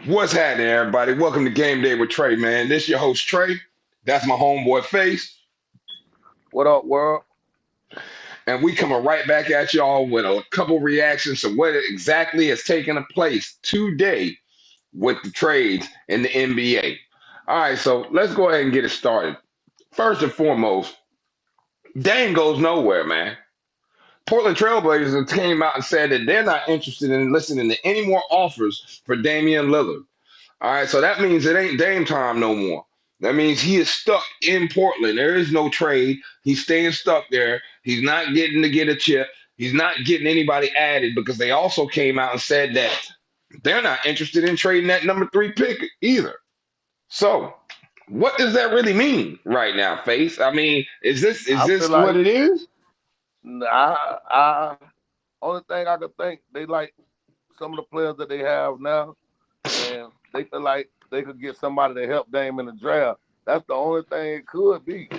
What's happening, everybody? Welcome to Game Day with Trey, man. This your host, Trey. That's my homeboy, Face. What up, world? And we coming right back at y'all with a couple reactions to what exactly has taken place today with the trades in the NBA. All right, so let's go ahead and get it started. First and foremost, Dame goes nowhere, man. Portland Trailblazers came out and said that they're not interested in listening to any more offers for Damian Lillard. All right, so that means it ain't Dame time no more. That means he is stuck in Portland. There is no trade. He's staying stuck there. He's not getting to get a chip. He's not getting anybody added because they also came out and said that they're not interested in trading that number three pick either. So, what does that really mean right now, Face? I mean, is this is I feel this what like it is? I only thing I could think they like some of the players that they have now, and they feel like they could get somebody to help Dame in the draft. That's the only thing it could be.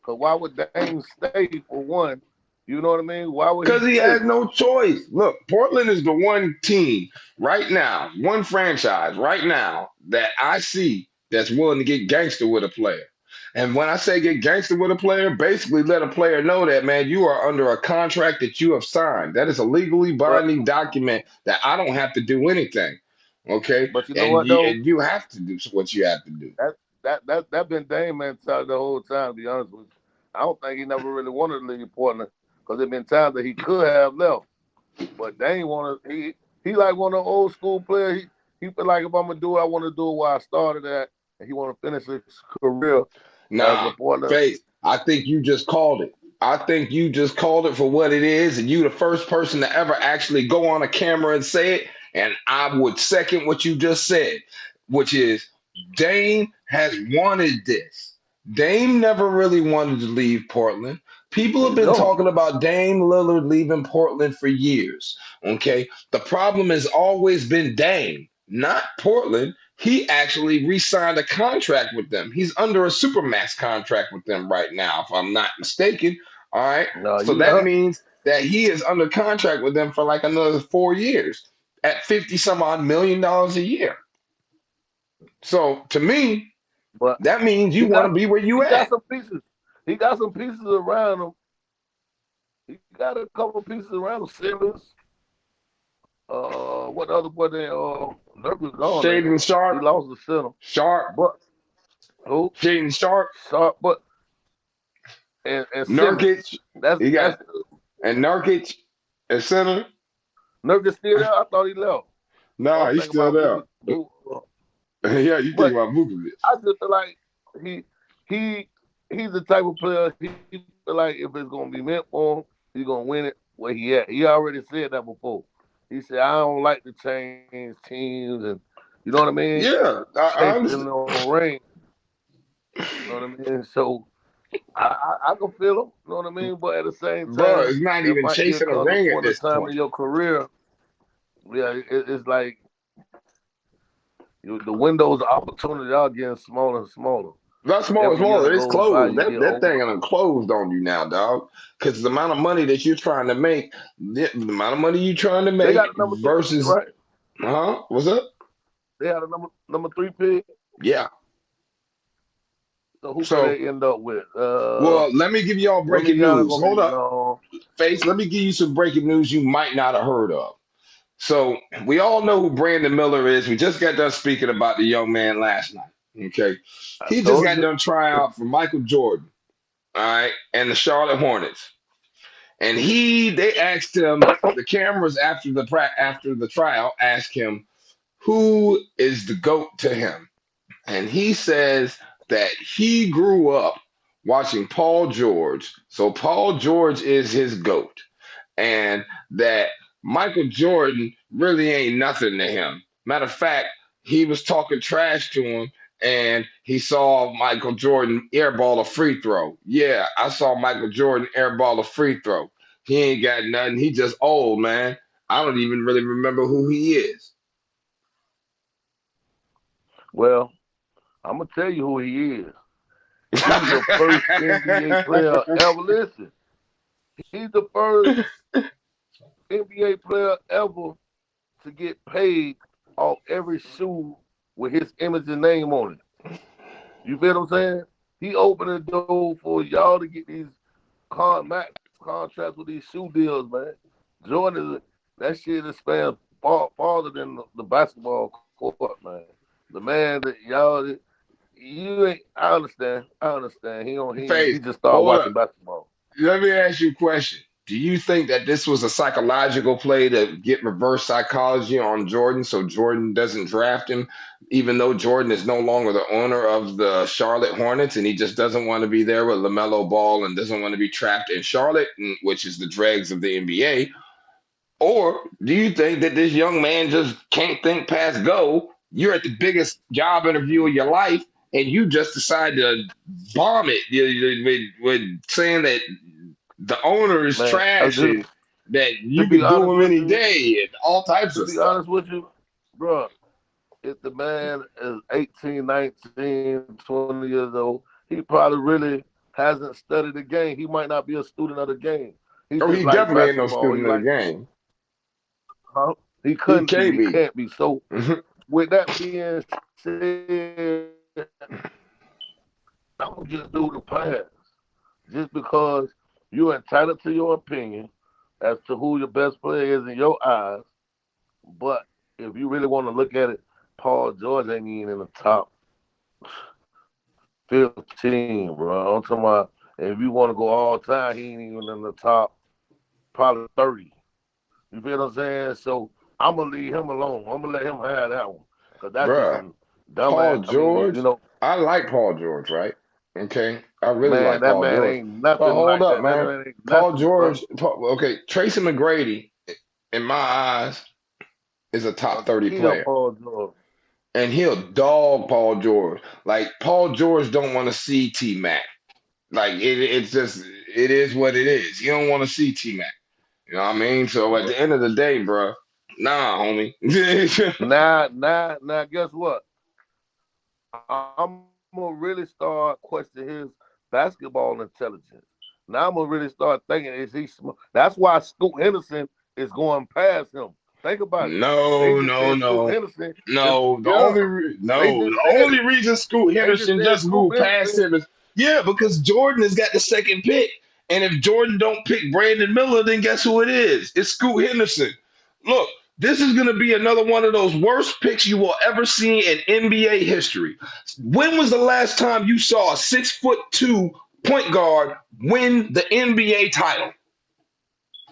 Cause why would Dame stay for one? You know what I mean? Why would he Because he stay? has no choice. Look, Portland is the one team right now, one franchise right now that I see that's willing to get gangster with a player. And when I say get gangster with a player, basically let a player know that, man, you are under a contract that you have signed. That is a legally But binding document that I don't have to do anything. Okay? but you know And what you, though? and you have to do what you have to do. That been Dame mentality the whole time. To be honest with you, I don't think he never really wanted to leave Portland because there been times that he could have left. But they ain't want to. He like one of the old school players. He feel like if I'm gonna do it, I want to do it where I started at, and he want to finish his career as a Nah, Portland. Faith, I think you just called it. I think you just called it for what it is, and you the first person to ever actually go on a camera and say it. And I would second what you just said, which is Dame has wanted this. Dame never really wanted to leave Portland. People have been No, talking about Dame Lillard leaving Portland for years. Okay. The problem has always been Dame, not Portland. He actually re-signed a contract with them. He's under a supermax contract with them right now, if I'm not mistaken. All right. no, So you that means that he is under contract with them for like another 4 years at 50 some odd $1 million a year. So to me, but that means you he want to got be where he you got at. some pieces. He got some pieces around him. He got a couple pieces around him. Simmons. What the other boy? They Nurkic gone. Shaden He Sharp, lost the center. Sharp, But who? Shaden Sharp, Sharp. But and Simmons. Nurkic. That's You got that's and Nurkic at center. Nurkic still there. I thought he left. Oh, Nah, I'm he's thinking still about there. Vuka. Yeah, you think But about Vukovic. I just feel like he he he's the type of player he feel like if it's gonna be meant for him, he's gonna win it where he at. He already said that before. He said, I don't like to change teams and you know what I mean? Yeah, I Chasing understand. on ring. You know what I mean? So I can feel him, you know what I mean? But at the same Bro, time, it's not there even might be a chasing a come a ring at point of this time in point. your career, yeah, it's like the windows of opportunity are getting smaller and smaller. Not smaller, Every year smaller. that It's goes by, closed. you That get that older. thing done closed on you now, dog. Because the amount of money that you're trying to make, the amount of money you're trying to They make got a number three pick, versus, right? huh? What's up? They had a number three pick. Yeah. So who could So, they end up with? well, let me give y'all breaking Wemiana news. gonna be Hold up, gone. Face. Let me give you some breaking news you might not have heard of. So, we all know who Brandon Miller is. We just got done speaking about the young man last night. Okay. I He just told got you. done trying out for Michael Jordan, all right, and the Charlotte Hornets. And they asked him, the cameras after the trial asked him who is the GOAT to him. And he says that he grew up watching Paul George. So Paul George is his GOAT. And that Michael Jordan really ain't nothing to him. Matter of fact, he was talking trash to him and he saw Michael Jordan airball a free throw. Yeah, I saw Michael Jordan airball a free throw. He ain't got nothing. He just old, man. I don't even really remember who he is. Well, I'm gonna tell you who he is. He's the first NBA player ever. Listen, he's the first NBA player ever to get paid off every shoe with his image and name on it. You feel what I'm saying? He opened the door for y'all to get these contracts with these shoe deals, man. Jordan, that shit is spans farther than the basketball court, man. The man that y'all, you ain't. I understand. I understand. He Face, just started hold watching up. basketball. Let me ask you a question. Do you think that this was a psychological play to get reverse psychology on Jordan so Jordan doesn't draft him, even though Jordan is no longer the owner of the Charlotte Hornets and he just doesn't want to be there with LaMelo Ball and doesn't want to be trapped in Charlotte, which is the dregs of the NBA? Or do you think that this young man just can't think past go? You're at the biggest job interview of your life and you just decide to bomb it with saying that the owner is Man, trash and that to you be could do honest him with any you, day and all types to of be stuff. honest with you, bro, if the man is 18, 19, 20 years old, he probably really hasn't studied the game. He might not be a student of the game. He Oh, just he like definitely ain't no basketball. He student of the like, game. huh? He He couldn't be. can't He be. can't be. So with that being said, I'm gonna just do the pass. Just because you're entitled to your opinion as to who your best player is in your eyes, but if you really want to look at it, Paul George ain't even in the top 15, bro. I'm talking about if you want to go all time, he ain't even in the top probably 30. You feel what I'm saying? So I'm gonna leave him alone. I'm gonna let him have that one because that's just Bruh, some dumb Paul ass. I mean, George, I like Paul George, right? Okay. I really man, like that Paul man George. ain't But nothing hold like up, that. That man. man ain't Paul nothing, bro. George, okay, Tracy McGrady, in my eyes, is a top 30 Kill player. Paul George. And he'll dog Paul George. Like Paul George don't want to see T Mac. Like it's just it is what it is. You don't want to see T Mac. You know what I mean? So at But the end of the day, bro, nah, homie. now, guess what? I'm gonna really start questioning his basketball intelligence. Now I'm gonna really start thinking, is he smart? That's why Scoot Henderson is going past him. Think about it. They No, just no, said Scoot no, Henderson is no. yeah. They The just said only it. reason Scoot They just Henderson said just Scoot moved past Henderson. him is yeah, because Jordan has got the second pick, and if Jordan don't pick Brandon Miller, then guess who it is? It's Scoot Henderson. Look, this is going to be another one of those worst picks you will ever see in NBA history. When was the last time you saw a 6'2" point guard win the NBA title?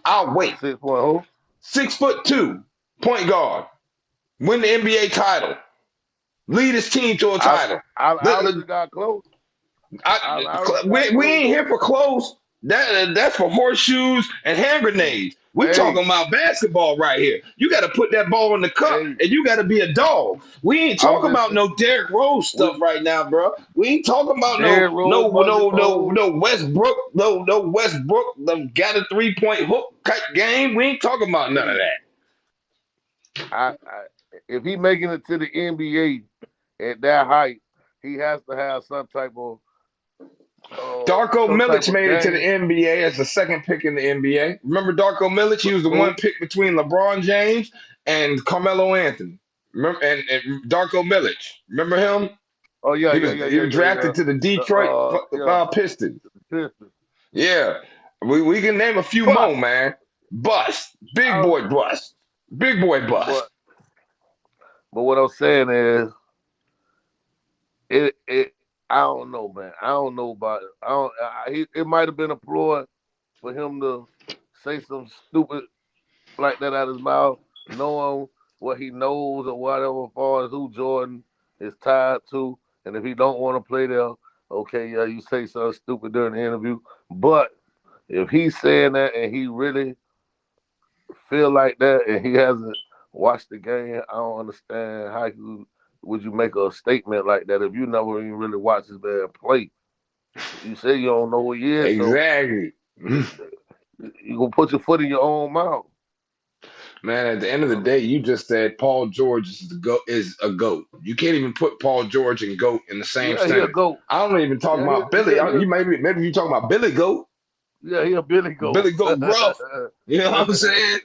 I'll A wait. 6.0. 6'2" point guard win the NBA title, lead his team to a title. Iverson got close. Iverson got We close ain't though. here for clothes. That's for horseshoes and hand grenades. We Hey, talking about basketball right here. You got to put that ball in the cup, hey, and you got to be a dog. We ain't I'm talking just about no Derrick Rose we stuff right now, bro. We ain't talking about Derrick Rose, Muggsy Bogues. no Westbrook, no Westbrook. Got a 3-point hook type game. We ain't talking about none of Hey, that. I if he making it to the NBA at that height, he has to have Darko some type Milic of made it to the game. NBA as the second pick in the NBA. Remember Darko Milic? He was the one Who? pick between LeBron James and Carmelo Anthony. Remember, and Darko Milic. Remember him? Oh yeah, yeah, yeah, He yeah, was yeah, yeah. drafted to the The Detroit yeah, Pistons. the Pistons. Yeah, we can name a few more, But man. Bust, big I, boy bust, big boy bust. but but what I'm saying is it. I don't know, man. I don't know about it. I don't. It might have been a ploy for him to say some stupid like that out of his mouth, knowing what he knows or whatever, as far as who Jordan is tied to, and if he don't want to play there, okay, yeah, you say something stupid during the interview. But if he's saying that and he really feel like that and he hasn't watched the game, I don't understand how would you make a statement like that if you never even really watched this man play. You say you don't know who he is, so Exactly. you gonna put your foot in your own mouth. Man, at the end of the I day, mean, you just said Paul George is a goat. You can't even put Paul George and goat in the same yeah, he'll sentence. go. I don't even talk Yeah, about Billy. You maybe you talking about Billy Goat, yeah, he'll Billy go. Billy Goat Gruff. You know what I'm saying?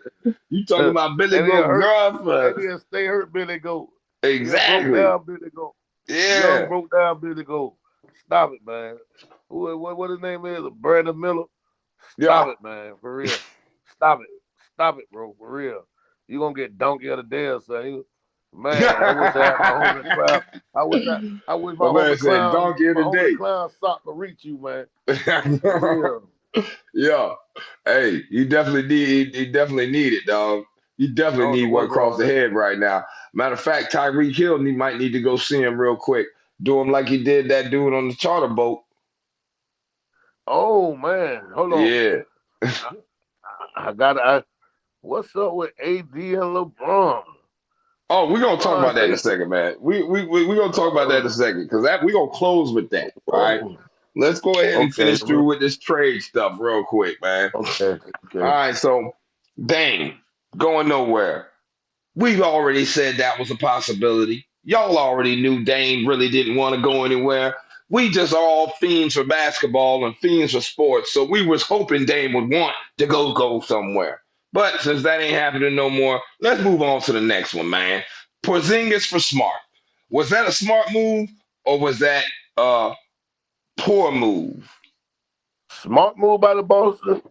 You talking and about Billy he'll Goat hurt, Gruff? and he'll stay hurt Billy go. Yeah, broke Exactly. down Billy Goat. Young Yeah. broke down Billy Goat. Stop it, man. What his name is? Brandon Miller. Stop Yeah. it, man. For real. Stop it. Stop it, bro. For real. You gonna get donkey of the day or something. Man, I wish I had my homie clown. I wish My man said donkey of my the homie day. clown sock to reach you, man. For real. Yeah. Hey, you definitely need it, dog. You I definitely don't know need what what's across wrong the with head right now. Matter of fact, Tyreek Hill might need to go see him real quick. Do him like he did that dude on the charter boat. Oh man, hold on. Yeah. I got what's up with AD and LeBron? Oh, we're gonna talk LeBron about that in a say, second, man. We gonna talk about that in a oh, second because that we gonna close with that. All right. oh, Let's go ahead and okay, finish through with this trade stuff real quick, man. okay, All okay. right, so Dame going nowhere. We've already said that was a possibility. Y'all already knew Dame really didn't want to go anywhere. We just all fiends for basketball and fiends for sports, so we was hoping Dame would want to go somewhere. But since that ain't happening no more, let's move on to the next one, man. Porzingus for Smart. Was that a smart move or was that a poor move? Smart move by the Boston,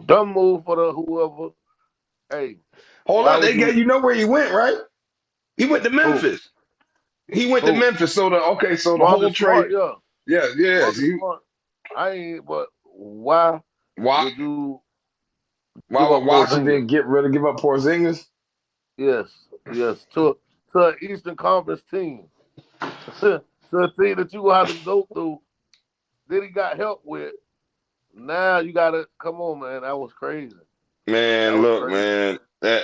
dumb move for the whoever. Hey, Hold why on, would they you? get you know where he went, right? He went to Who? Memphis. He went to Who? Memphis. So the whole Marcus trade, Smart, yeah. yeah, yes. Marcus Smart. I ain't. But why Why would you why give would up Washington Porzingis? give up Porzingis? Yes, yes. To an Eastern Conference team, to a team that you gonna have to go through. Then he got help with. Now you gotta come on, man. That was crazy. That Man, was look, crazy. man.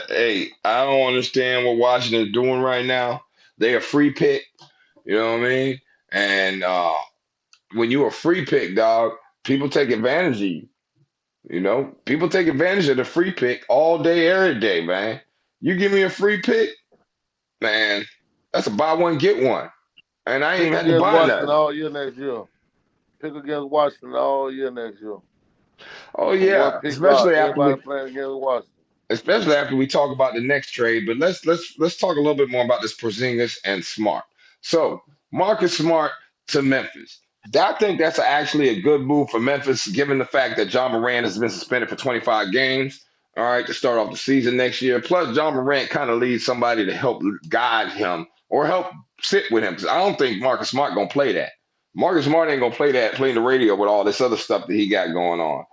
Hey, I don't understand what Washington's doing right now. They a free pick, you know what I mean? And when you a free pick, dog, people take advantage of you. You know, people take advantage of the free pick all day, every day, man. You give me a free pick, man, that's a buy one get one, and I ain't Pick even had to against buy Washington nothing. all year next year. Pick against Washington all year next year. Oh A one yeah, pick guard. Everybody playing against Washington. especially after we talk about the next trade. But let's talk a little bit more about this Porzingis and Smart. So Marcus Smart to Memphis. I think that's actually a good move for Memphis, given the fact that John Morant has been suspended for 25 games. All right, to start off the season next year. Plus, John Morant kind of needs somebody to help guide him or help sit with him because I don't think Marcus Smart gonna play that. Marcus Smart ain't gonna play that, playing the radio with all this other stuff that he got going on.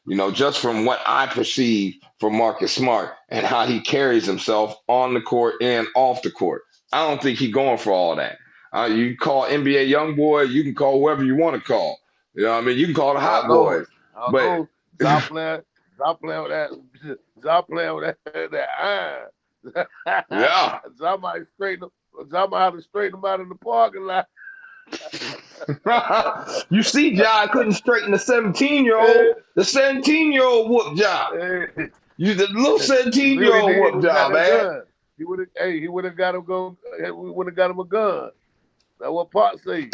You know, just from what I perceive from Marcus Smart and how he carries himself on the court and off the court. I don't think he's going for all that. You call NBA young boy, you can call whoever you want to call. You know what I mean? You can call the I hot know. boys. I But know. Job playing with that. Job playing with that iron. yeah. Job might straighten. Job might have to straighten them out in the parking lot. You see, Ja couldn't straighten the 17-year-old. Hey, The 17-year-old whooped Ja. hey. You the little You see what he 17-year-old did? He whooped would have got Ja, that man. gun. He would have got him go. We would have got him a gun. That's what Pop say.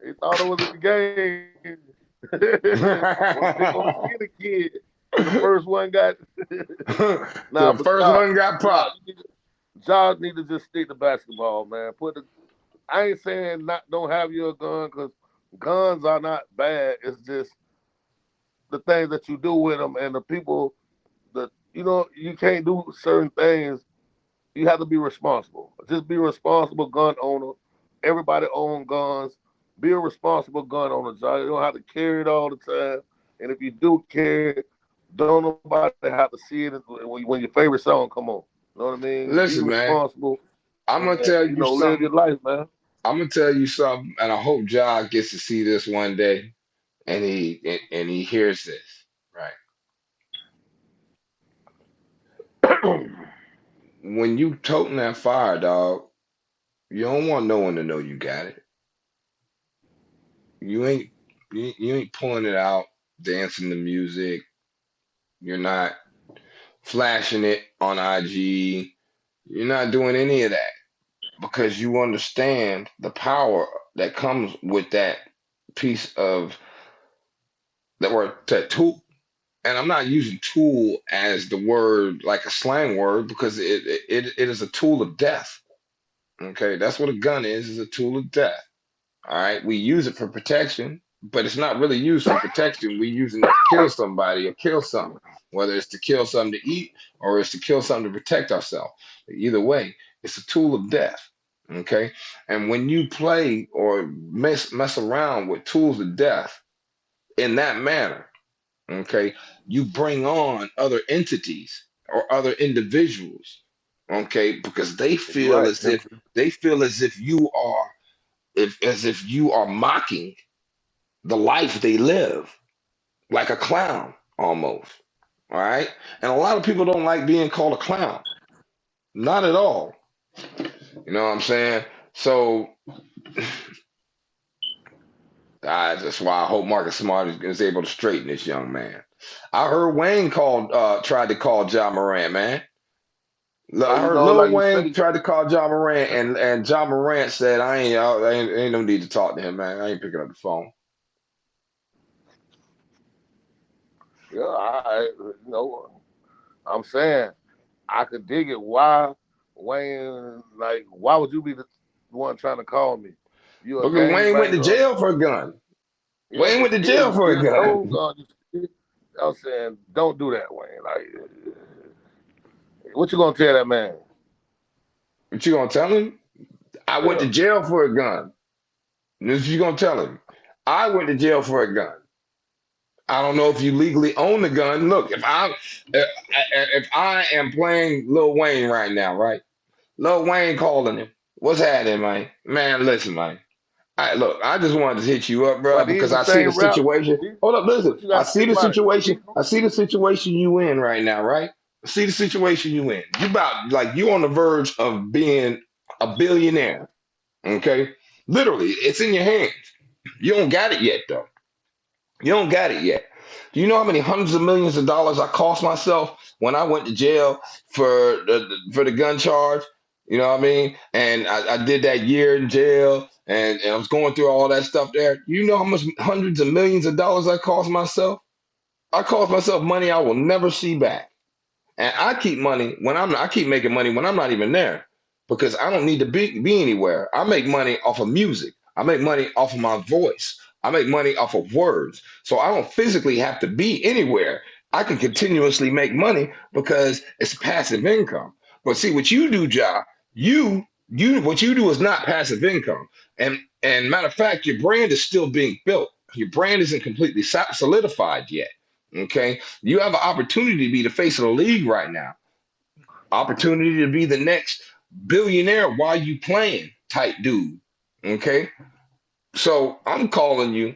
He thought it was a game. Want to pick on the skinny kid. So the first one got. So Nah, the but first one got popped. Josh need to just stick to basketball, man. I ain't saying not don't have your gun because guns are not bad. It's just the things that you do with them and the people that you can't do certain things. You have to be responsible. Just be a responsible gun owner. Everybody own guns. Be a responsible gun owner, Josh. You don't have to carry it all the time. And if you do carry it, don't nobody have to see it when your favorite song come on. You know what I mean? Be Listen, man, responsible I'm and gonna tell you live something. your life, man. I'm gonna tell you something, and I hope Ja gets to see this one day, and he hears this. Right? When you toting that fire, dog, you don't want no one to know you got it. You ain't you ain't pulling it out, dancing the music. You're not flashing it on IG. You're not doing any of that because you understand the power that comes with that piece of that word tattoo. And I'm not using tool as the word like a slang word because it is a tool of death. Okay, that's what a gun is a tool of death. All right, we use it for protection, but it's not really used for protection. We're using it to kill somebody or kill something, whether it's to kill something to eat or it's to kill something to protect ourselves. Either way, it's a tool of death. Okay, and when you play or mess around with tools of death in that manner, okay, you bring on other entities or other individuals, okay, because You're right. they feel as if you are if as if you are mocking the life they live, like a clown almost. All right. And a lot of people don't like being called a clown. Not at all. You know what I'm saying? So that's why I hope Marcus Smart is able to straighten this young man. I heard Wayne tried to call John Morant, man. Well, I you heard know, Lil like you Wayne say, tried to call John Morant, and John Morant said, I ain't no need to talk to him, man. I ain't picking up the phone. yeah, you know, I'm saying I could dig it. Why, Wayne? Like, why would you be the one trying to call me? You a Because Wayne went to gangbanger? jail for a gun. Yeah, Wayne but went to still, jail you for a still gun. stole gun. You still, I'm saying, don't do that, Wayne. Like, what you gonna tell that man? What you gonna tell him? I went to Yeah. jail for a gun. This is what you gonna tell him. I went to jail for a gun. I don't know if you legally own the gun. Look, if I am playing Lil Wayne right now, right? Lil Wayne calling him. What's happening, man? Man, listen, man. Look, I just wanted to hit you up, bro, But these because the I see the same rap. situation. Hold up, listen. But you I got to see think the about it. These situation. people, I see the situation you in right now, right? I see the situation you in. You about like you on the verge of being a billionaire. Okay? Literally, it's in your hands. You don't got it yet, though. You don't got it yet. Do you know how many hundreds of millions of dollars I cost myself when I went to jail for the gun charge? You know what I mean? And I did that year in jail, and I was going through all that stuff there. You know how much hundreds of millions of dollars I cost myself? I cost myself money I will never see back. And I keep money when I keep making money when I'm not even there because I don't need to be anywhere. I make money off of music. I make money off of my voice. I make money off of words. So I don't physically have to be anywhere. I can continuously make money because it's passive income. But see what you do, Ja, you what you do is not passive income. And matter of fact, your brand is still being built. Your brand isn't completely solidified yet. Okay. You have an opportunity to be the face of the league right now. Opportunity to be the next billionaire while you playing type dude. Okay. So I'm calling you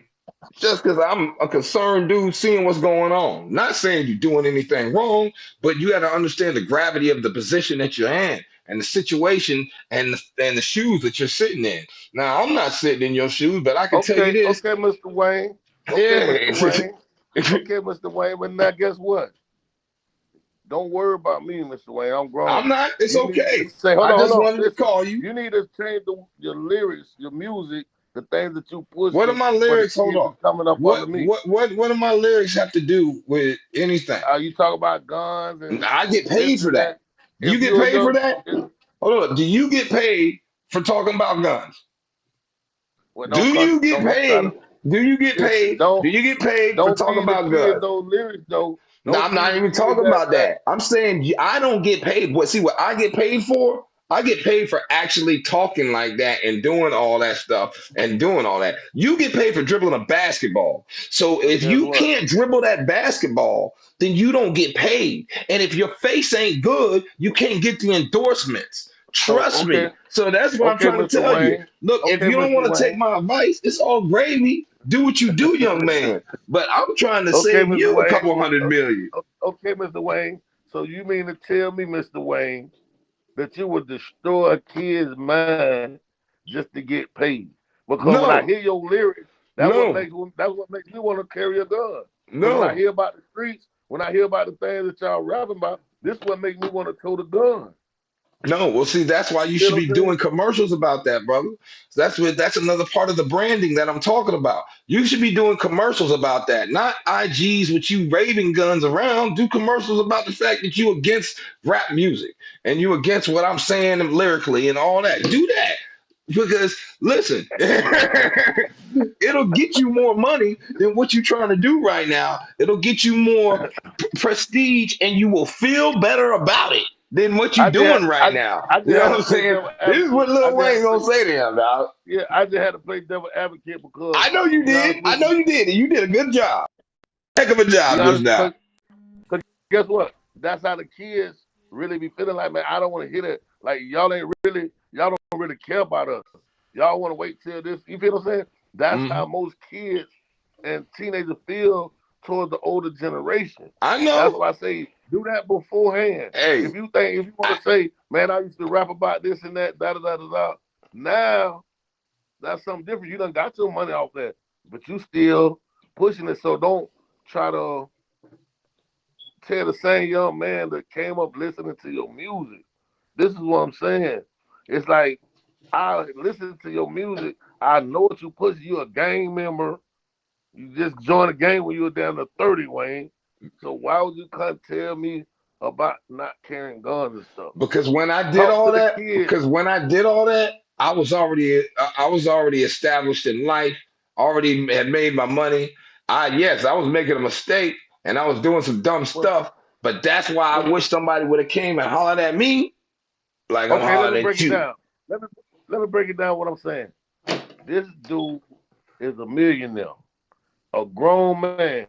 just because I'm a concerned dude seeing what's going on. Not saying you're doing anything wrong, but you got to understand the gravity of the position that you're in and the situation and the shoes that you're sitting in. Now, I'm not sitting in your shoes, but I can tell you okay, this. okay, Mr. Wayne. Okay, Mr. Yeah. Wayne. Okay, Mr. Wayne. But now, guess what? Don't worry about me, Mr. Wayne. I'm I'm grown. not. It's You need okay. to say, hold I on, hold just on. wanted to Listen, call you. you need to change your lyrics, your music, the things that you What are pushing my for the lyrics? Hold kids on. that's coming up under me. What do my lyrics have to do with anything? You talk about guns and I get this paid for and that. that. Do you If get you're a paid for young, that? Hold on. Do you get paid for talking about guns? well, Do you get don't try to paid? Do you get listen. paid? Do you get paid for Don't talking feed the about kids guns? those lyrics though. No, Don't I'm feed not the even kids talking that about that. I'm saying I don't get paid. What? See what I get paid for? I get paid for actually talking like that and doing all that stuff and doing all that. You get paid for dribbling a basketball. So Well, if guess you what? can't dribble that basketball, then you don't get paid. And if your face ain't good, you can't get the endorsements. So Trust me. So that's what I'm okay, trying to Mr. tell you. Wayne. Look, if Okay, you don't Mr. want to take Wayne. my advice, it's all gravy. Do what you do, young man. But I'm trying to Okay, save Mr. you a Wayne. couple hundred million. Okay, Mr. Wayne. So you mean to tell me, Mr. Wayne, that you would destroy a kid's mind just to get paid? Because when I hear No, your lyrics, no, that's what makes me want to carry a gun. Because when I no. hear about the streets, when I hear about the things that y'all rapping about, this what makes me want to tote a gun. No, well, see, that's why you You should know be what I'm doing commercials about that, brother. That's another part of the branding that I'm talking about. You should be doing commercials about that, not IGs with you raving guns around. Do commercials about the fact that you against rap music and you against what I'm saying lyrically and all that. Do that because listen, it'll get you more money than what you're trying to do right now. It'll get you more prestige, and you will feel better about it than what you're I just doing right now. I just You know had what to I'm play saying? devil This is what advocate. I Lil just had to Wayne play gonna say to him, dog. Yeah, I just had to play devil advocate because I know you be did. honest I with know you, you did. And you did a good job. Heck of a be job just honest, now. cause guess what? That's how the kids really be feeling like, man, I don't want to hear that. Like y'all don't really care about us. Y'all want to wait till this. You feel what I'm saying? That's how Mhm. most kids and teenagers feel towards the older generation. I That's know. why I say do that beforehand. Hey, If you want to say, man, I used to rap about this and that, da da da da da. Now that's something different. You done got your money off that, but you still pushing it. So don't try to tell the same young man that came up listening to your music. This is what I'm saying. It's like I listen to your music. I know what you push. You a gang member. You just joined the gang when you were down to 30, Wayne. So why would you come tell me about not carrying guns and stuff? because when I did Talk all to the that, kids. I was already established in life, already had made my money. Yes, I was making a mistake and I was doing some dumb But, stuff, but that's why I but wish somebody would have came and hollered at me like I'm okay, let me hollering break at it you. down. Let me let me break it down. What I'm saying. This dude is a millionaire, a grown man.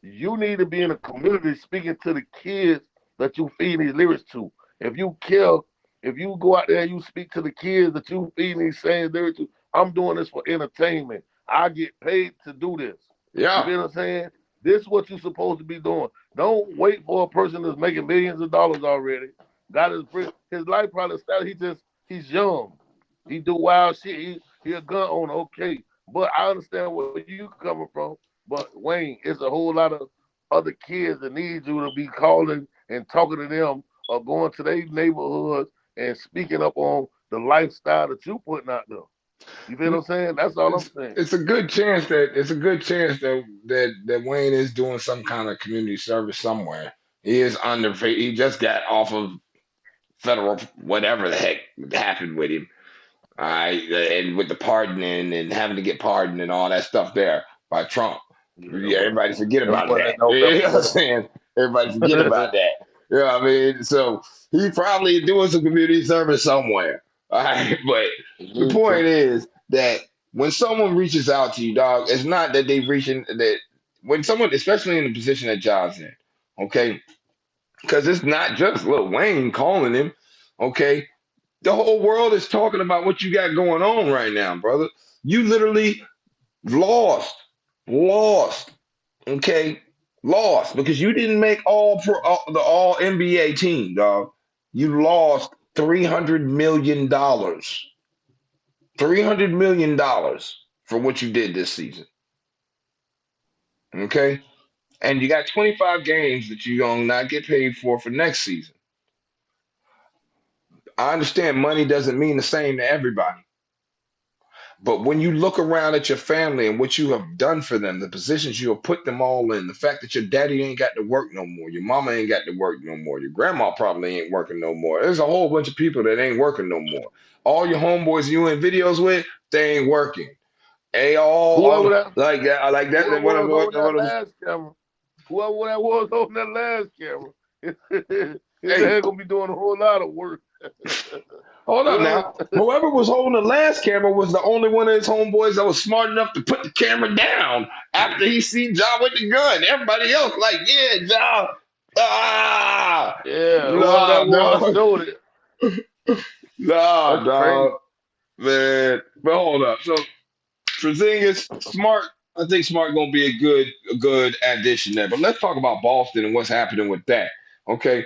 You need to be in a community speaking to the kids that you feed these lyrics to. If you kill, if you go out there and you speak to the kids that you feed these same lyrics to, I'm doing this for entertainment. I get paid to do this. You Yeah. feel what I'm saying? This is what you're supposed to be doing. Don't wait for a person that's making millions of dollars already. Got his life probably started. He's young. He do wild shit. He a gun owner, okay. But I understand where you coming from. But Wayne, it's a whole lot of other kids that need you to be calling and talking to them or going to their neighborhoods and speaking up on the lifestyle that you putting out there. You feel what I'm saying? That's all I'm saying. It's a good chance that Wayne is doing some kind of community service somewhere. He is under he just got off of federal whatever the heck happened with him. All right, and with the pardoning and having to get pardoned and all that stuff there by Trump. Yeah, Yeah, well, everybody forget it about wasn't in that. You know what I'm November. saying? Everybody forget about that. You know what I mean? So he probably doing some community service somewhere. All right, but You the need point to. is that when someone reaches out to you, dog, it's not that they reaching that when someone, especially in the position that John's in, okay, because it's not just Lil Wayne calling him, okay, the whole world is talking about what you got going on right now, brother. You literally lost, lost, okay, lost because you didn't make the all NBA team, dog. You lost $300 million, $300 million for what you did this season, okay. And you got 25 games that you're gonna not get paid for next season. I understand money doesn't mean the same to everybody. But when you look around at your family and what you have done for them, the positions you have put them all in, the fact that your daddy ain't got to work no more, your mama ain't got to work no more, your grandma probably ain't working no more. There's a whole bunch of people that ain't working no more. All your homeboys you in videos with, they ain't working. They all Whoever that like that. whoever What, was what, on that what, last camera, whoever that was on that last camera, his hey, head gonna be doing a whole lot of work. hold up whoever now. Whoever was holding the last camera was the only one of his homeboys that was smart enough to put the camera down after he seen John with the gun. Everybody else, like, yeah, John. Ah, Yeah, whoever that nah, was dog. showed it. Nah, That's crazy. dog. Man. But hold up. So Porzingus, Smart. I think Smart gonna be a good addition there. But let's talk about Boston and what's happening with that. Okay,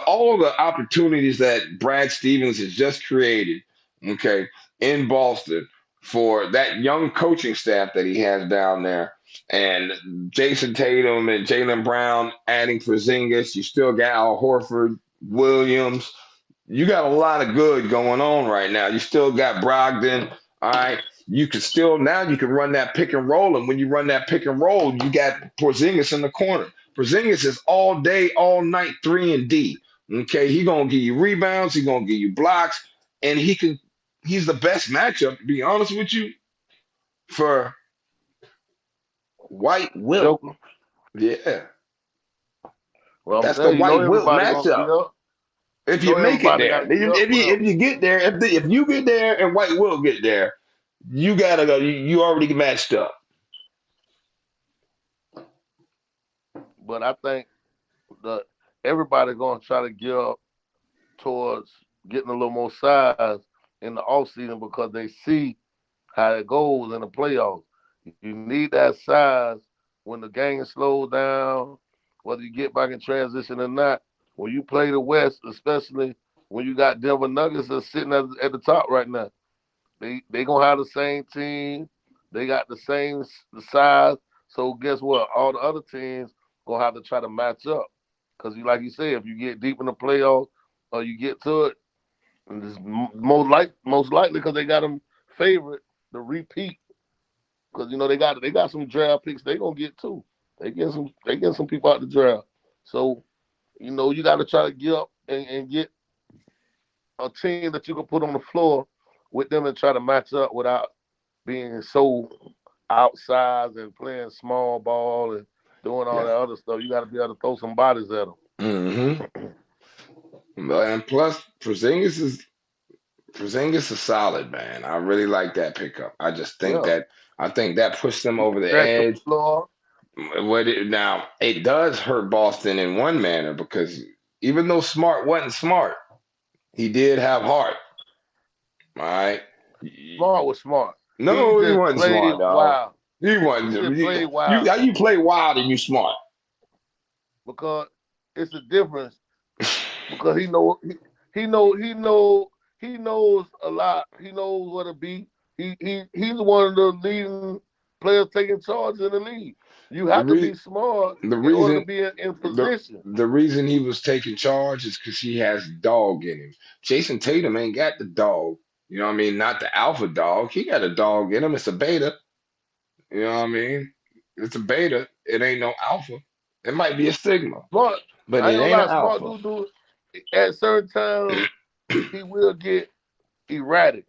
all the opportunities that Brad Stevens has just created. Okay, in Boston for that young coaching staff that he has down there, and Jason Tatum and Jalen Brown adding Porzingus. You still got Al Horford, Williams. you got a lot of good going on right now. You still got Brogdon. All right. You can still now you can run that pick and roll. And when you run that pick and roll, you got Porzingus in the corner. Porzingus is all day, all night, 3 and D. Okay. He gonna give you rebounds, he gonna give you blocks, and he's the best matchup, to be honest with you, for White Wilt. Joker. Yeah. Well, I'm That's the saying, White Wilt everybody gonna matchup. get up. If You you know make it everybody got there, to get up with if him. you get there, if you get there and White will get there, you gotta go. You already matched up. But I think that everybody gonna try to get up towards getting a little more size in the off season because they see how it goes in the playoffs. You need that size when the game slows down, whether you get back in transition or not. When you play the West, especially when you got Denver Nuggets that's sitting at the top right now, they gonna have the same team. They got the same size. So guess what? All the other teams gonna have to try to match up. Cause like you said, if you get deep in the playoffs or you get to it, and it's most likely because they got them favorite to repeat. Because they got some draft picks they gonna get too. They get some people out the draft. So you got to try to get up and get a team that you can put on the floor with them and try to match up without being so outsized and playing small ball and doing all Yeah. that other stuff. You got to be able to throw some bodies at them. hmm And plus, Porzingis is solid, man. I really like that pickup. Yeah, I think that pushed them over the stretch the edge. floor. Now it does hurt Boston in one manner because even though Smart wasn't smart, he did have heart. All right. Smart was smart. He No, he just wasn't played smart, dog. wild. He He wasn't. just played wild How you play wild and you smart? because it's a difference. Because he knows a lot. He knows what to be. He's one of the leading players taking charge in the league. You The have to be re smart the in order to reason be in the position. the reason he was taking charge is because he has dog in him. Jason Tatum ain't got the dog. You know what I mean? Not the alpha dog. He got a dog in him. It's a beta. You know what I mean? It's a beta. It ain't no alpha. It might be a sigma, Smart, but I it ain't gonna ain't an lie. Smart alpha. do at certain times he will get erratic.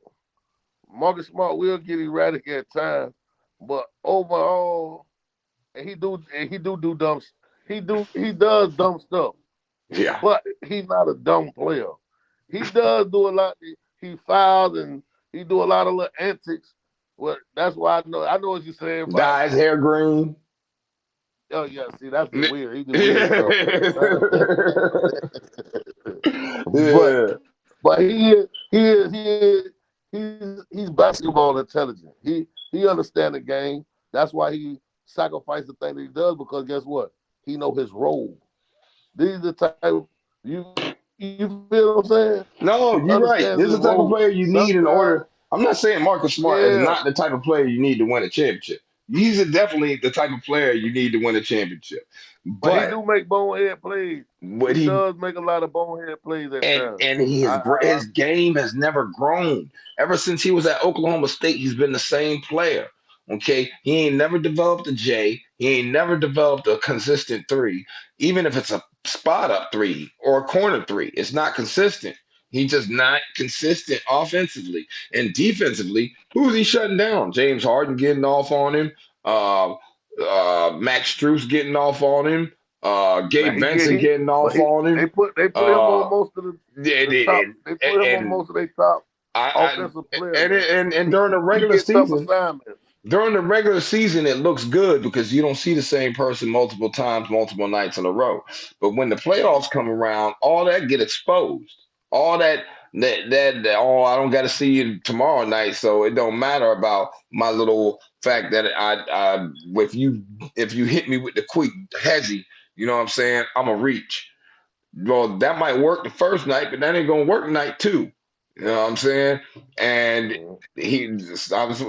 Marcus Smart will get erratic at times, but overall, and he do dumb. He does dumb stuff. Yeah. But he's not a dumb player. He does do a lot. He fouls and he do a lot of little antics. Well, that's why I know. I know what you're saying, but Dye his hair green. oh yeah, see, that's the weird. He do weird Yeah. stuff. but Yeah. but he's basketball intelligent. He understands the game. That's why he sacrificed the thing that he does because guess what? He know his role. These are the type you feel what I'm saying? No, He you're right. understands This his is the type of role. player you need in Sometimes, order. I'm not saying Marcus Smart is yeah, not the type of player you need to win a championship. He's definitely the type of player you need to win a championship. but he But do make bonehead plays. what He he does make a lot of bonehead plays at times. and I his game has never grown. Ever since he was at Oklahoma State, he's been the same player. Okay, he ain't never developed a J. He ain't never developed a consistent three, even if it's a spot up three or a corner three. It's not consistent. He's just not consistent offensively and defensively. Who's he shutting down? James Harden getting off on him. Uh, Max Strus getting off on him. now Gabe he get Vincent he, getting but off he on him. they put him Uh, on most of the top. and, They put him on and most of their top I offensive players, and and he during the he regular gets tough season, assignments. it looks good because you don't see the same person multiple times, multiple nights in a row. But when the playoffs come around, all that get exposed. All oh, I don't got to see you tomorrow night, so it don't matter about my little fact that I if you hit me with the quick hezzy, you know what I'm saying? I'm a reach. Well, that might work the first night, but that ain't gonna work night two. You know what I'm saying? And Mhm.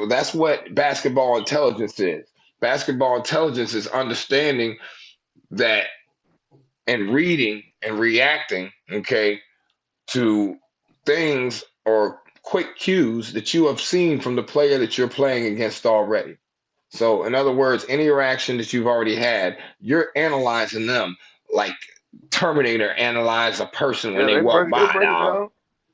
that's what basketball intelligence is. Basketball intelligence is understanding that and reading and reacting, okay, to things or quick cues that you have seen from the player that you're playing against already. So, in other words, any interaction that you've already had, you're analyzing them like Terminator analyzed a person when Yeah, they walk they by. break it Now, down.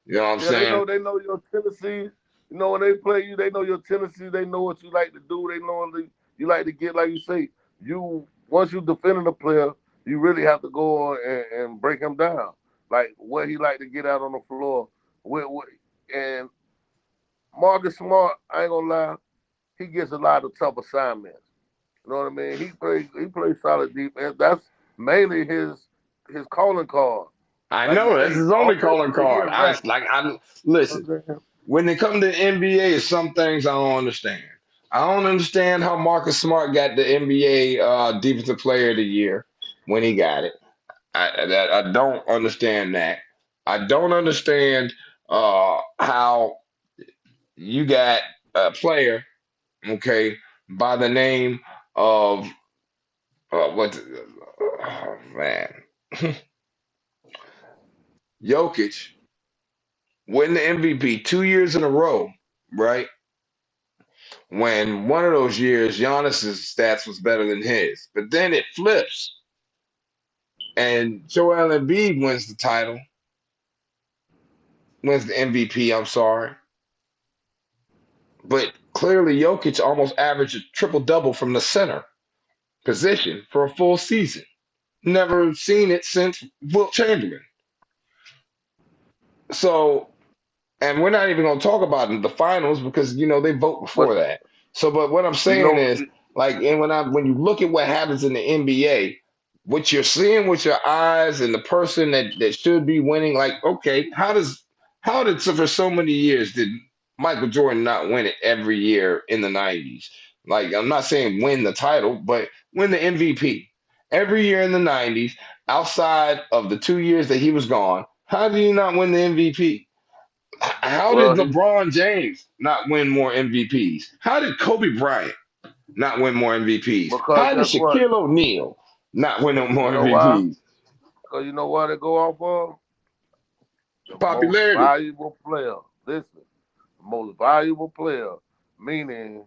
you know what I'm Yeah, saying? they know your tendencies. You know when they play you, they know your tendencies. They know what you like to do. They know what you like to get. Like you say, you once you defending a player, you really have to go on and break him down. Like what he like to get out on the floor. What, and Marcus Smart, I ain't gonna lie, he gets a lot of tough assignments. You know what I mean? He plays solid defense. That's mainly his calling card. I Like you know that's say, his only calling offensively he card. a rat. I You listen. know what I'm saying? When it comes to NBA, some things I don't understand. I don't understand how Marcus Smart got the NBA Defensive Player of the Year when he got it. I don't understand that. I don't understand how you got a player, okay, by the name of what? Oh, man, Jokic win the MVP 2 years in a row, right? When one of those years Giannis's stats was better than his. But then it flips and Joel Embiid wins the title, wins the MVP, I'm sorry. But clearly Jokic almost averaged a triple double from the center position for a full season. Never seen it since Wilt Chamberlain. So, and we're not even going to talk about the finals because they vote But before that. So, but what I'm you saying know, is, like, and when you look at what happens in the NBA, what you're seeing with your eyes and the person that should be winning, like, okay, how did so for so many years did Michael Jordan not win it every year in the 90s? Like, I'm not saying win the title, but win the MVP every year in the 90s, outside of the 2 years that he was gone. How did he not win the MVP? How did well, he LeBron James not win more MVPs? How did Kobe Bryant not win more MVPs? because How did guess what? Shaquille O'Neal not win no You more know why? MVPs? Because you know why they go off of the most Popularity. valuable player. Listen, the most valuable player, meaning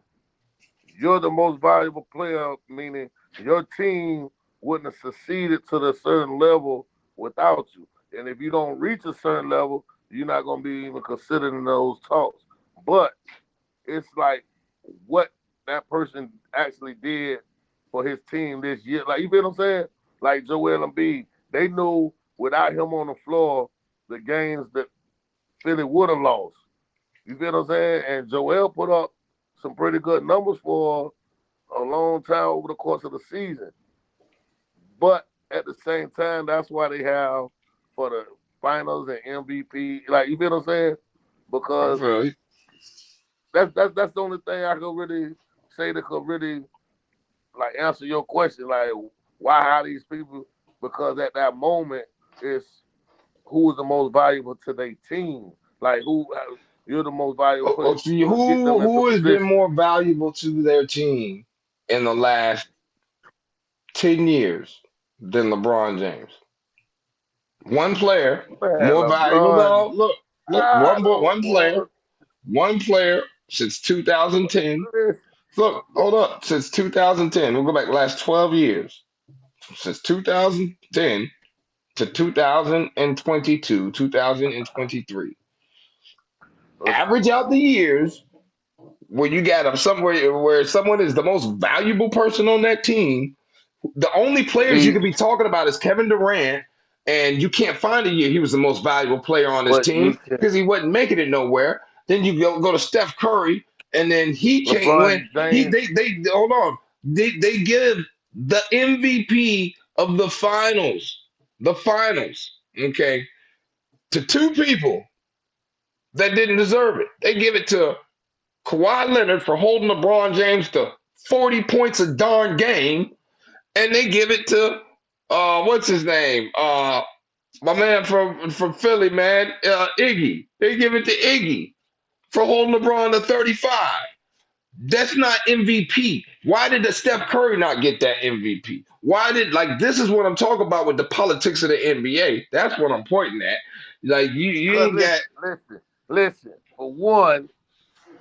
you're the most valuable player, meaning your team wouldn't have succeeded to the certain level without you. And if you don't reach a certain level, you're not going to be even considered in those talks. But it's like what that person actually did for his team this year. Like you feel what I'm saying? Like Joel Embiid, they knew without him on the floor, the games that Philly would have lost. You feel what I'm saying? And Joel put up some pretty good numbers for a long time over the course of the season. But at the same time, that's why they have for the finals and MVP. Like you feel what I'm saying? I Because feel you. that's the only thing I could really say that could really like answer your question. Like why how these people? Because at that moment, it's who is the most valuable to their team. Like who you're the most valuable player See, to get them into who has been position. more valuable to their team in the last 10 years than LeBron James? One player Man, more valuable. LeBron, No, look, I don't one player, want one player since 2010. this. Look, hold up. Since 2010, we'll go back the last 12 years. Since 2010 to 2022, 2023. Average out the years where you got them somewhere where someone is the most valuable person on that team. The only players you See, could be talking about is Kevin Durant, and you can't find a year he was the most valuable player on his but team you can because he wasn't making it nowhere. Then you go to Steph Curry, and then he can't win. LeBron James, They hold on. They give the MVP of the finals, okay, to two people that didn't deserve it. They give it to Kawhi Leonard for holding LeBron James to 40 points a darn game, and they give it to what's his name? My man from Philly, man, Iggy. They give it to Iggy for holding LeBron to 35. That's not MVP. Why did the Steph Curry not get that MVP? Why did like this is what I'm talking about with the politics of the NBA. That's what I'm pointing at. Like you Cause ain't got listen. For one,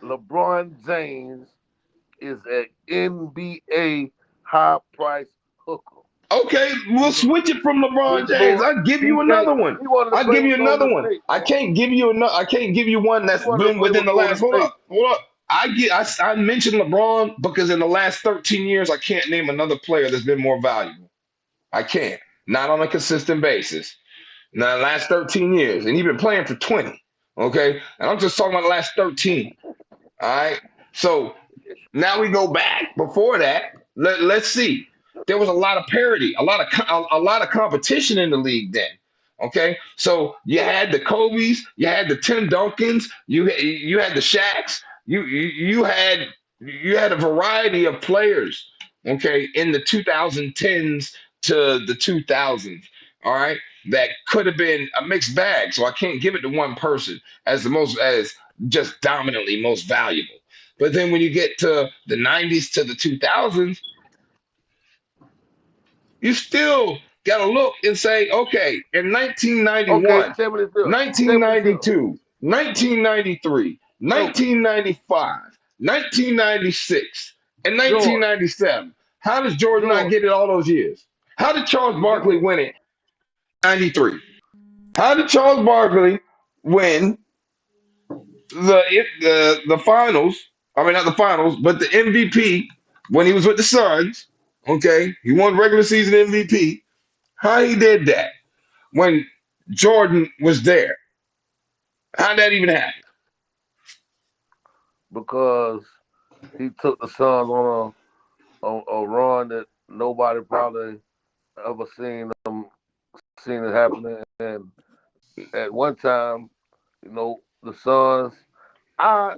LeBron James is an NBA high price hooker. okay, we'll He's switch it from LeBron he's James. more. I'll give He you can't. another one. He wanted to I'll play give you with another Golden one. State, I man. can't give you another. I can't give you one He that's wanted to been play within with the last. Golden Hold State. up, hold up. I mentioned LeBron because in the last 13 years I can't name another player that's been more valuable. I can't. Not on a consistent basis. Now, the last 13 years, and he's been playing for 20. Okay, and I'm just talking about the last 13. All right. So now we go back. Before that, let's see. There was a lot of parity, a lot of competition in the league then. Okay, so you had the Kobe's, you had the Tim Duncans, you had the Shaqs, you had a variety of players. Okay, in the 2010s to the 2000s. All right, that could have been a mixed bag. So I can't give it to one person as just dominantly most valuable. But then when you get to the 90s to the 2000s, you still got to look and say, okay, in Okay, 1991, tell me this here. Tell me this here. 1992, 1993, Joe, 1995, 1996, and George, 1997, how does Jordan not George, get it all those years? How did Charles you give me Barkley win it in 93? How did Charles Barkley win the finals. I mean, not the finals, but the MVP when he was with the Suns. Okay, he won regular season MVP. How he did that when Jordan was there? How did that even happen? because he took the Suns on a run that nobody probably ever seen it happening. And at one time, the Suns. I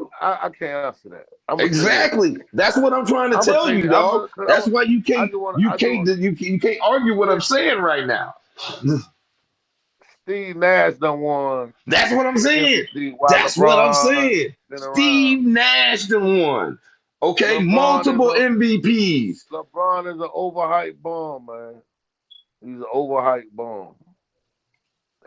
can't answer that. I'm gonna say this. Exactly. That's what I'm trying to I'm gonna tell say you, this. dog. That's why I just want. you can't argue what I'm Listen. saying right now. Steve Nash done won That's what I'm the saying. MVP while That's what I'm LeBron saying. been around. Steve Nash the one. Okay, LeBron is multiple a MVPs. LeBron is an overhyped bomb, man. He's an overhyped bomb.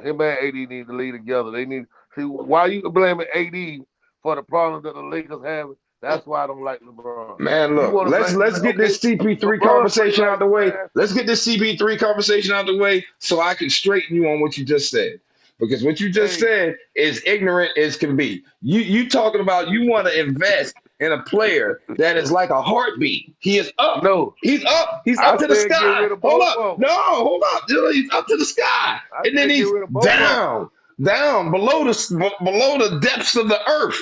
Him and AD need to lead together. They need see why you blaming AD for the problem that the Lakers have. That's why I don't like LeBron. Man, You look, want to blame let's get okay? this CP3 LeBron play conversation out of like the this, way. man. Let's get this CP3 conversation out of the way so I can straighten you on what you just said. Because what you just Hey, said is ignorant as can be. You talking about you want to invest in a player that is like a heartbeat. He is up. no, He's up. He's up I to the said get sky. rid of Hold both up. of No, them. hold up. He's up to the sky. I And then said get he's rid of both of them. down below the depths of the earth.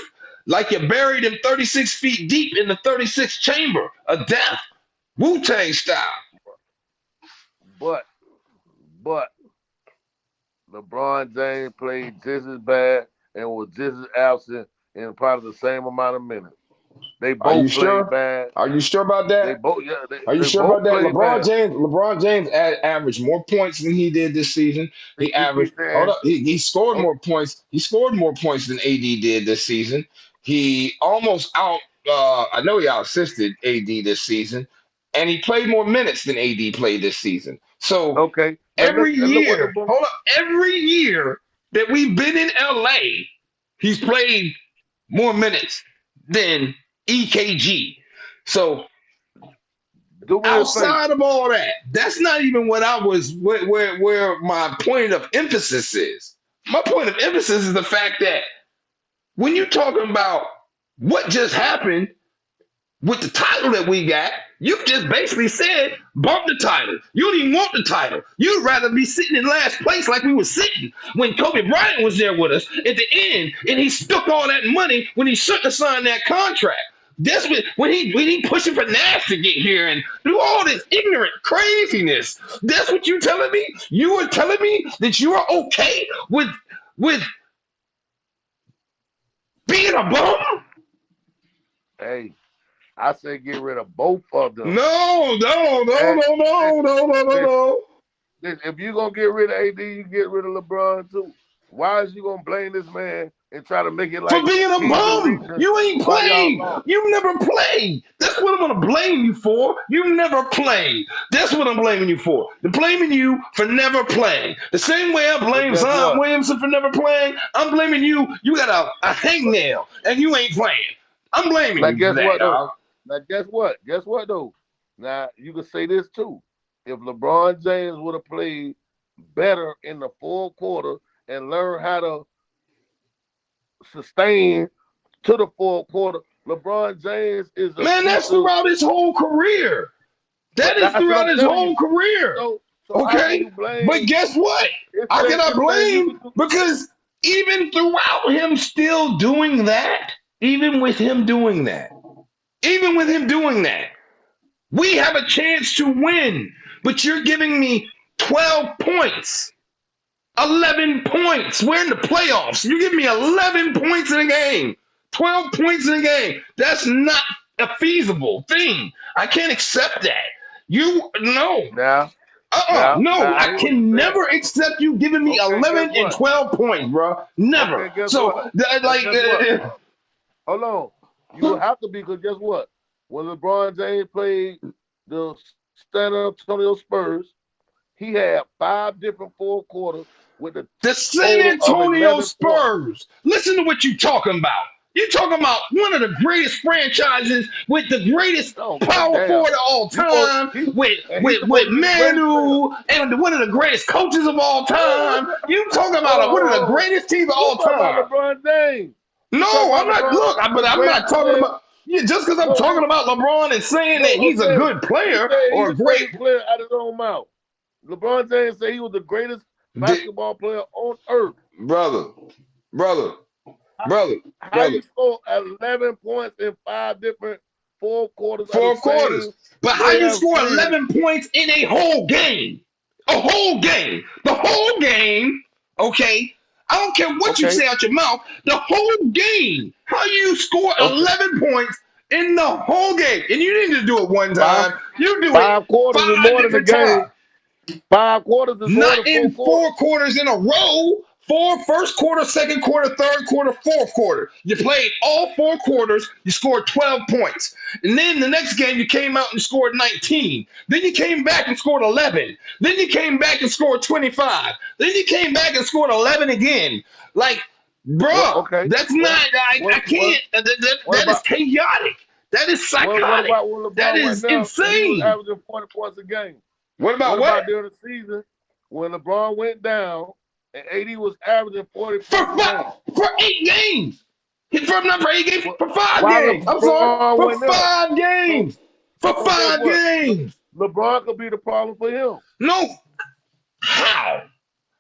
Like you're buried in 36 feet deep in the 36th chamber of death. Wu-Tang style. But but LeBron James played just as bad and was just as absent in probably the same amount of minutes. They Are you both played sure? bad. Are you sure about that? They both yeah, they, Are you they sure about both that? played bad. LeBron James averaged more points than he did this season. He You averaged, keep hold saying, up, he scored oh, more points. He scored more points than AD did this season. He almost I know he out assisted AD this season, and he played more minutes than AD played this season. So okay, but every look what year, LeBron. hold up, every year that we've been in LA, he's played more minutes than EKG. So Do me a favor. outside of all that, that's not even what I was where my point of emphasis is. My point of emphasis is the fact that when you're talking about what just happened with the title that we got, you just basically said bump the title. You don't even want the title. You'd rather be sitting in last place like we were sitting when Kobe Bryant was there with us at the end, and he stuck all that money when he shouldn't have signed that contract. That's when he pushing for Nash to get here and do all this ignorant craziness. That's what you telling me? You were telling me that you are okay with being a bum? Hey, I say get rid of both of them. No, no, no, And no, no, listen, no, no, no, listen, no. listen. If you gonna get rid of AD, you get rid of LeBron too. Why is you gonna blame this man and try to make it for like being a he's the bum. reason You ain't why y'all played. lost. You never played. That's what I'm gonna blame you for. You never played. That's what I'm blaming you for. I'm blaming you for never playing. The same way I But blame guess Zion what? Williamson for never playing, I'm blaming you. You got a hangnail and you ain't playing. I'm blaming Now you for guess that, what though? dog. Now guess what? Guess what though? Now you can say this too. If LeBron James would have played better in the fourth quarter and learned how to sustain to the fourth quarter, LeBron James is a Man, that's future. throughout his whole career. That But is that's what throughout I'm his telling whole you. career. So how can Okay? you But blame? guess what? It's How can things. I It's things you blame? can do. Because even throughout him still doing that, even with him doing that, even with him doing that, we have a chance to win. But you're giving me 12 points, 11 points. We're in the playoffs. You give me 11 points in a game, 12 points in a game. That's not a feasible thing. I can't accept that. You, no. Now, now No, I I hear what you're can saying. never accept you giving me Okay, guess 11 and what? 12 points, bro. Never. Okay, guess So, what? like, Guess what? Hold on. You will have to be because guess what? When LeBron James played the San Antonio Spurs, he had 5 different fourth quarters with a the San total of Antonio 11 points. Spurs. Listen to what you talking about. You talking about one of the greatest franchises with the greatest I don't give a power damn. forward of all He supposed time, he and he's with supposed to be the greatest player. Manu and one of the greatest coaches of all Hold time. You talking on, about one of the hold on. greatest teams of You all talking about time. LeBron James. You talking No, about I'm not. LeBron Look, James, but the I'm not greatest talking player. about. Yeah, just because I'm No, talking about LeBron and saying that no, he's a okay. good He player said he's or a the great. greatest player out of his own mouth. LeBron James said he was the greatest basketball player on earth. Brother, brother, brother, How brother. you score 11 points in 5 different fourth quarters of the Four quarters. same But how you damn score series? 11 points in a whole game? A whole game. The whole game, okay? I don't care what you Okay, say out your mouth. The whole game. How you score okay. 11 points in the whole game? And you didn't just do it one Five time. You do it five quarters is 5 more than a different game. times. 5 quarters is more Not than four in quarters. 4 quarters in a row. Four, first quarter, second quarter, third quarter, fourth quarter. You played all 4 quarters. You scored 12 points. And then the next game, you came out and scored 19. Then you came back and scored 11. Then you came back and scored 25. Then you came back and scored 11 again. Like, Well, bruh, okay. that's Well, not, I what what can't, what that is about chaotic. That is what psychotic. about when That LeBron went is down and he was insane. averaging 40 points a game? What What about what? about during the season when LeBron went down and AD was averaging 40 For points a game? for 8 games. For not for 8 games, Wh- for five Why games. I'm sorry, LeBron for went up? five So games. For so guess five what? games. LeBron could be the problem for him. No, how?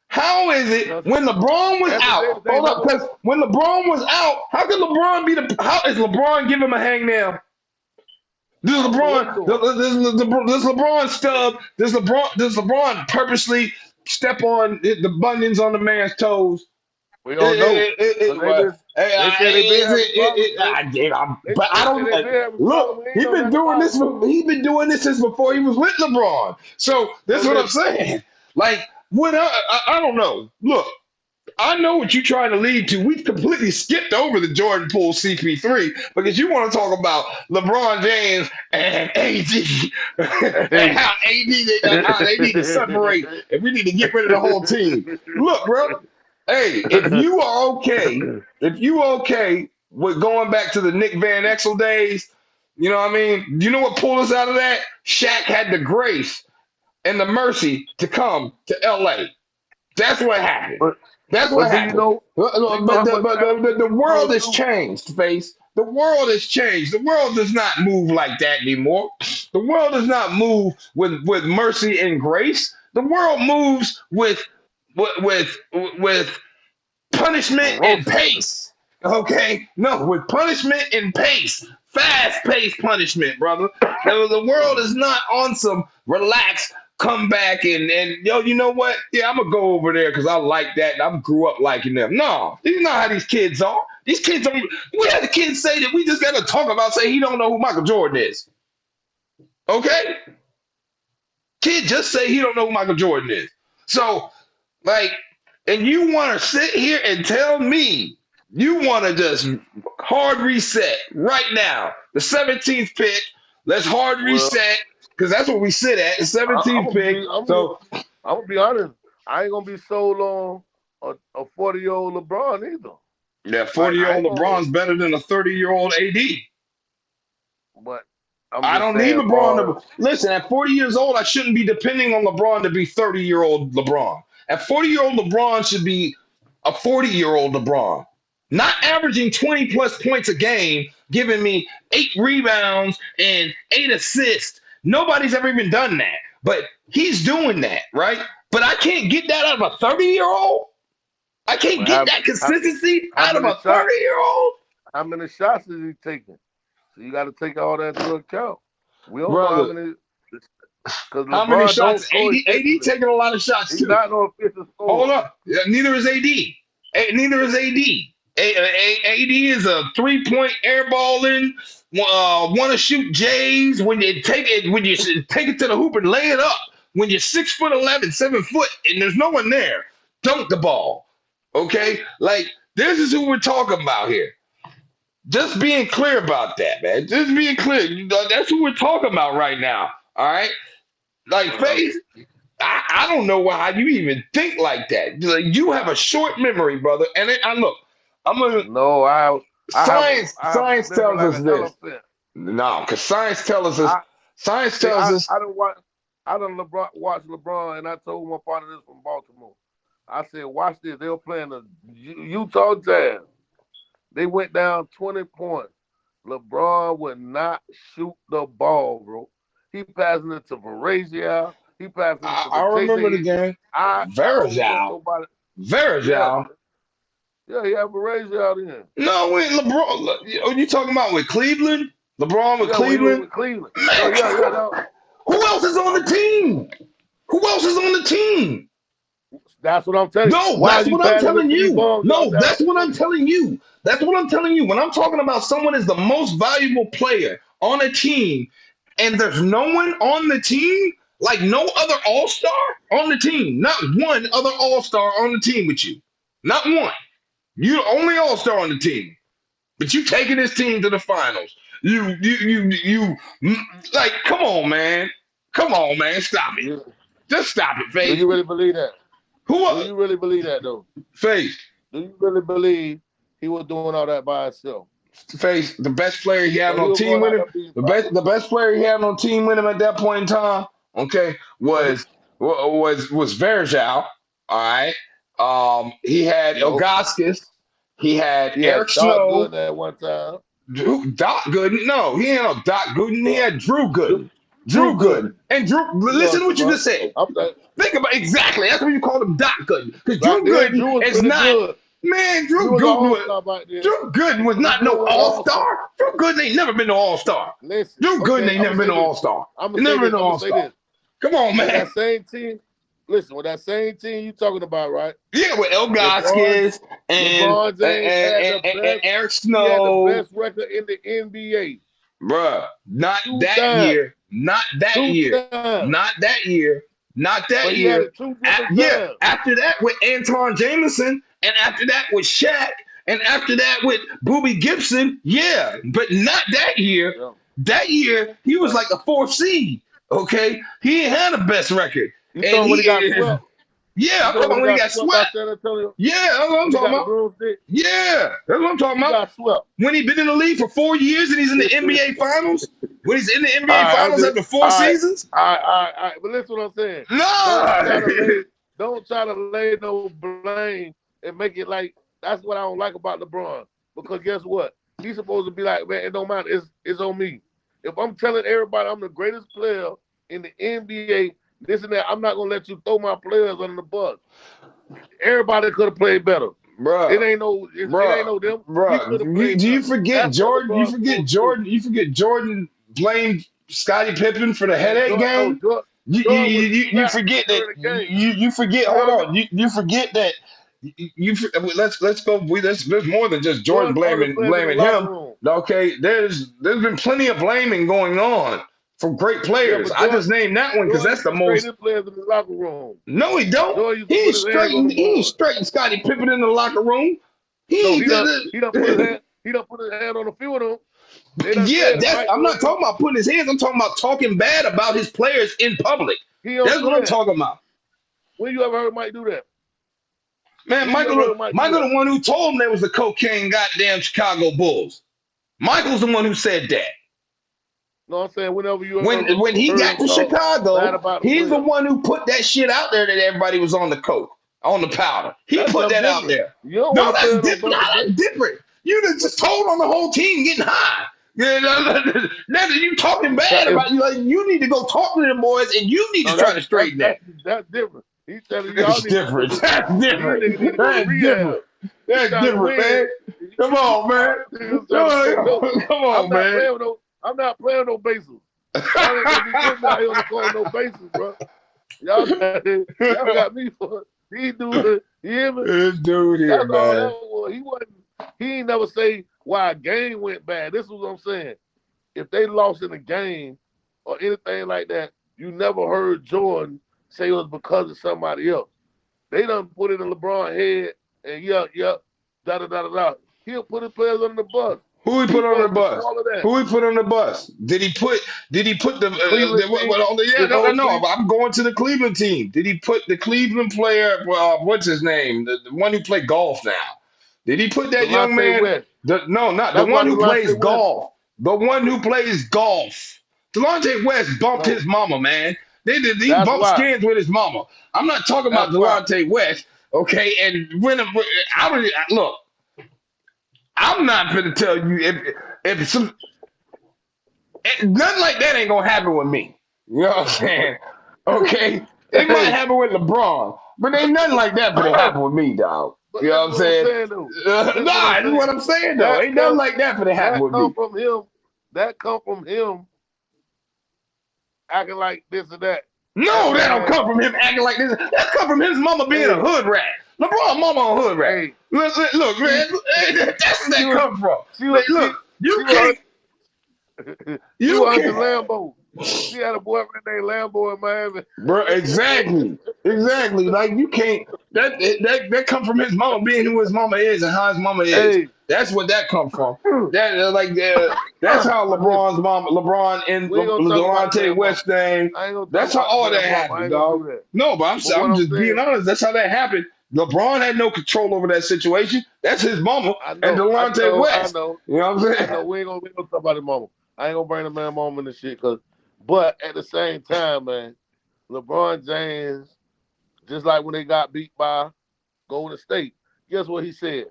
How is it Because when LeBron was Anthony out? Davis ain't Hold up, never because when LeBron was out, how could LeBron be the? How is LeBron give him a hangnail? I don't know what he's doing. Does LeBron stub? Does LeBron purposely step on the bunions on the man's toes? We don't know. Because Well, they said they been having problems, though. but I They said don't they been having look. problems. We ain't know nothing about it. He's been doing this since before he was with LeBron. So So that's what I'm listen, saying. Like when I don't know. Look, I know what you're trying to lead to. We completely skipped over the Jordan Poole CP3 because you want to talk about LeBron James and AD and hey. how they need to separate and we need to get rid of the whole team. Look, bro. Hey, if you okay with going back to the Nick Van Exel days, you know what I mean? You know what pulled us out of that? Shaq had the grace and the mercy to come to LA. That's what happened. but That's what but happened. do you know how much sacrifice The he world gonna has do? changed, Face. The world has changed. The world does not move like that anymore. The world does not move with mercy and grace. The world moves with punishment and Ferociousness. pace. Okay? No, with punishment and pace. Fast paced punishment, brother. The world is not on some relaxed come back and yo, you know what? Yeah, I'm gonna go over there because I like that and I grew up liking them. No, this is not how these kids are. These kids don't we had the kids say that we just gotta talk about say he don't know who Michael Jordan is. Okay? Kid just say he don't know who Michael Jordan is. So, like, and you wanna sit here and tell me You want to just hard reset right now. The 17th pick. Let's hard Well, reset because that's what we sit at. The I'm 17th gonna pick. be, So I'm gonna be honest. I ain't gonna be sold on a 40-year-old LeBron either. that Like I ain't 40-year-old gonna, LeBron's better than a 30-year-old AD. but I'm I just don't need saying, LeBron far as to listen. At 40 years old, I shouldn't be depending on LeBron to be 30-year-old LeBron. At 40-year-old LeBron should be a 40-year-old LeBron, not averaging 20 plus points a game, giving me 8 rebounds and 8 assists. Nobody's ever even done that, but he's doing that, right? But I can't get that out of a 30-year-old. I can't well, get that consistency how out of many a shots? 30-year-old, How many shots is he taking? So you got to take all that into account. We don't know how brother. many, because How many LeBron don't shots? score AD efficiently. taking a lot of shots He's too. not no efficient Hold scorer. up. Yeah, neither is AD. Neither is AD. AD is a 3-point airballing, want to shoot J's when you take it take it to the hoop and lay it up. When you're 6'11", 7 foot, and there's no one there, dunk the ball. Okay, like this is who we're talking about here. Just being clear about that, man. Just being clear. That's who we're talking about right now. All right, like Well, Faith. I don't know why you even think like that. Like, you have a short memory, brother. And I look, I'm gonna no, I have a science memory tells like us an this. elephant. No, because I science see. tells us. I don't watch. I done watch LeBron, and I told my partner this from Baltimore. I said, watch this. They were playing the Utah Jazz. They went down 20 points. LeBron would not shoot the ball, bro. He passing it to Varejao. He passing it to I remember the JJ. game. I don't trust Verajao. nobody. Yeah, Verajao. yeah, he had Varejao in. No, wait, LeBron. Are you talking about with Cleveland? LeBron with Yeah, when he was Cleveland? with Cleveland. Man, Yeah. No, who else is on the team? Who else is on the team? that's what I'm telling you. No, Why are that's you what I'm passing telling it to me, you. bombs? No, I'm that's what I'm telling you. telling you. That's what I'm telling you. When I'm talking about someone is the most valuable player on a team, and there's no one on the team, like no other All Star on the team, not one other All Star on the team with you, not one. You the only All Star on the team, but you taking this team to the finals. Like, come on, man, stop it, You, just stop it, do Faith. you really believe that? Who, Do you really believe that, though? Faith? Do you really believe he was doing all that by himself? Face the best player he had Because he on was team going with out him, there being fired. the best player he had on team with him at that point in time, okay, But was Verjao. All right. He had no, Ilgauskas. He had he Eric had Doc Snow. Good at one time. Doc Gooden. No, he ain't no Doc Gooden. He had Drew Drew, Gooden. Drew Drew Gooden. Gooden. And Drew, You know listen what to I'm what talking you about. just said. I'm like, Think about exactly. That's what you call him Doc Gooden. Because back Drew then, Gooden Drew was is pretty not, good. man, He Drew was an Gooden was, all-star back then. Drew Gooden was Drew not no Gooden was an all all-star. star. Drew Gooden ain't never been no all star. Listen, Drew Gooden okay, ain't I'm never going to been say no this. all star. I'm He going to say never been this. no I'm going all to say star. this. Come on, With man. that same team, listen, with that same team you talking about, right? Yeah, with El LeBron, Gaskins LeBron James had the and best. Eric He had the Snow. best record in the NBA. Bruh, not Two that times. year. Not that Two year. times. Not that year. Not that But he had year. it two different Yeah, times. after that with Anton Jameson, and after that with Shaq, and after that with Boobie Gibson. Yeah, but not that year. Yeah. That year he was Yeah. like a fourth seed. Okay, he ain't had the best record, You and talking when he got he, swept? yeah, You I'm talking talking when about he when he got got swept by swept. San Antonio? Yeah, that's what I'm When he talking got the about. broomstick? Yeah, that's what I'm talking He about. got swept. When he been in the league for 4 years and he's in the NBA Finals, when he's in the All NBA right, I'm Finals just after all four right, seasons, all right. But listen what I'm saying. nah. Don't try to lay no blame and make it like that's what I don't like about LeBron. Because guess what? He's supposed to be like, man, it don't matter. It's on me. If I'm telling everybody I'm the greatest player in the NBA, this and that, I'm not gonna let you throw my players under the bus. Everybody could have played better. Bruh, It ain't no them. We could have played Do you better. forget That's what Jordan? You LeBron's forget supposed to do. Jordan? You forget Jordan blamed Scottie Pippen for the Man, headache game? Jordan was You slapped forget that during the game. you forget. You Hold heard me? on, you forget that let's go. There's more than just Jordan Jordan only players in the blaming locker him. room. Okay, there's been plenty of blaming going on from great Yeah, players. but I just named that one because Jordan that's used the to straight most. his players in the locker room. No, he don't. Jordan used to put his hands on the He ain't board. straightened Scottie Pippen in the locker room. No, He he done put his did. hand. He done put his hand on the field on. They done Yeah, said it that's. might I'm go not against. talking about putting his hands. I'm talking about talking bad about his players in public. He don't That's do what I'm that. talking about. When you ever heard Mike do that? Man, When you ever Michael, heard Mike do Michael, that? the one who told him they was the cocaine goddamn Chicago Bulls. Michael's the one who said that. No, I'm saying whenever you ever When he heard got him to talk bad Chicago, about a he's the player. one who put that shit out there that everybody was on the coke, on the powder. He That's put something that out different. there. You don't No, want to play that's on no different. bunch of That's base. different. You just told on the whole team getting high. Yeah, now that you talking bad If, about you, like you need to go talk to them boys, and you need to no, try to straighten that. that's different. He's telling y'all It's need to go different. to That's these niggas need different. to go to That's different. rehab. He That's trying to different, win. man. Come on, man. Niggas trying to smoke dope. Come on, man. I'm not playing no bases. Y'all ain't gonna be putting me out here on the court no bases, bro. Y'all got me for he dude. You hear me? This dude here, That's all that man. was. He ain't never say why a game went bad. This is what I'm saying. If they lost in a game or anything like that, you never heard Jordan say it was because of somebody else. They done put it in LeBron's head and da da da da da. He'll put his players under the bus. Who he He put on the supposed to bus? swallow that. Who he put on the bus? Did he put the The Cleveland team, yeah, his no, whole no, team. I'm going to the Cleveland team. Did he put the Cleveland player, what's his name? The one who played golf now. Did he put that young Delonte man? West. No, not the That's why one who plays Delonte West. golf. The one who plays golf. Delonte West bumped No, his mama, man. He that's bumped why. skins with his mama. I'm not talking about That's why. Delonte West, okay? And I don't look. I'm not gonna tell you if some nothing like that ain't gonna happen with me. You know what I'm saying? Okay, it might Hey, happen with LeBron, but ain't nothing like that but it happen with me, dog. but You know listen what I'm what I'm saying? saying though. Listen what I'm Nah, this is saying. what I'm saying though. That Ain't nothing come like that but it happen with me. from him. That come from him acting like this and that. That No, that don't man, come from him acting like this. That come from his mama being a hey, hood rat. LeBron mama a hood rat. hey, Look, she man, that's where she that was come from. she was Look, she you was can't, she you was under can't. Lambo. She had a boyfriend named Lambo in Miami. Bro, exactly. Like you can't. That come from his mama being who his mama is and how his mama is. Hey, That's what that come from. That's how but listen, LeBron's mom, LeBron and we ain't gonna talk about the Delonte man mama. West thing. I ain't gonna talk That's how about the all that man mama. I happened, ain't gonna dog. do that. No, but But what I'm I'm just being saying, honest. That's how that happened. LeBron had no control over that situation. That's his mama I and know, I Delonte know, I West. know, You know what I'm I saying? know. We ain't gonna talk about the mama. I ain't gonna bring the man mama in this shit, but at the same time, man, LeBron James, just like when they got beat by Golden State, guess what he said?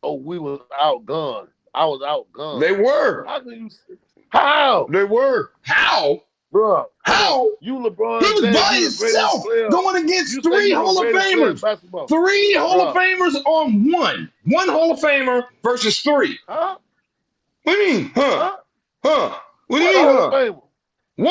Oh, we was outgunned. I was outgunned. They were. How can you say? How? They were. How? Bro, come on. How? You He LeBron was James, by you the greatest himself player. going You against say three you the Hall of greatest player in Famers. basketball. Three Hall of Bro. Famers on one. One Hall of Famer versus three. Huh? What do you mean? Huh? Huh? Huh? What do you What mean, Hall of huh? Famer?